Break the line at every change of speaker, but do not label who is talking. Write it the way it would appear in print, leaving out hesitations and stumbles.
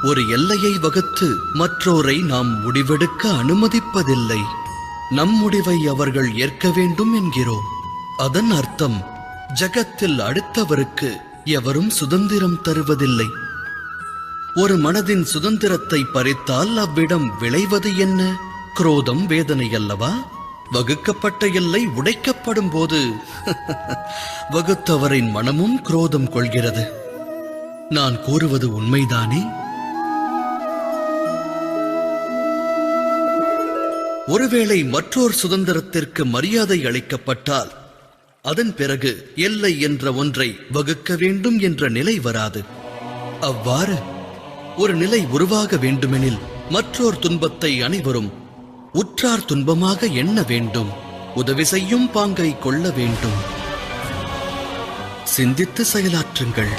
ஒரு எல்லையை வகுத்து மற்றோரை நாம் முடிவெடுக்க அனுமதிப்பதில்லை. நம் முடிவை அவர்கள் ஏற்க வேண்டும் என்கிறோம். அதன் அர்த்தம் ஜகத்தில் அடுத்தவருக்கு எவரும் சுதந்திரம் தருவதில்லை. ஒரு மனதின் சுதந்திரத்தை பறித்தால் அவ்விடம் விளைவது என்ன? குரோதம், வேதனை அல்லவா? வகுக்கப்பட்ட எல்லை உடைக்கப்படும் போது வகுத்தவரின் மனமும் குரோதம் கொள்கிறது. நான் கூறுவது உண்மைதானே? ஒருவேளை மற்றொரு சுதந்திரத்திற்கு மரியாதை அளிக்கப்பட்டால் அதன் பிறகு எல்லை என்ற ஒன்றை வகுக்க வேண்டும் என்ற நிலை வராது. அவ்வாறு ஒரு நிலை உருவாக வேண்டுமெனில் மற்றோர் துன்பத்தை அனைவரும் உற்றார் துன்பமாக எண்ண வேண்டும். உதவி செய்யும் பாங்கை கொள்ள வேண்டும். சிந்தித்து செயலாற்றுங்கள்.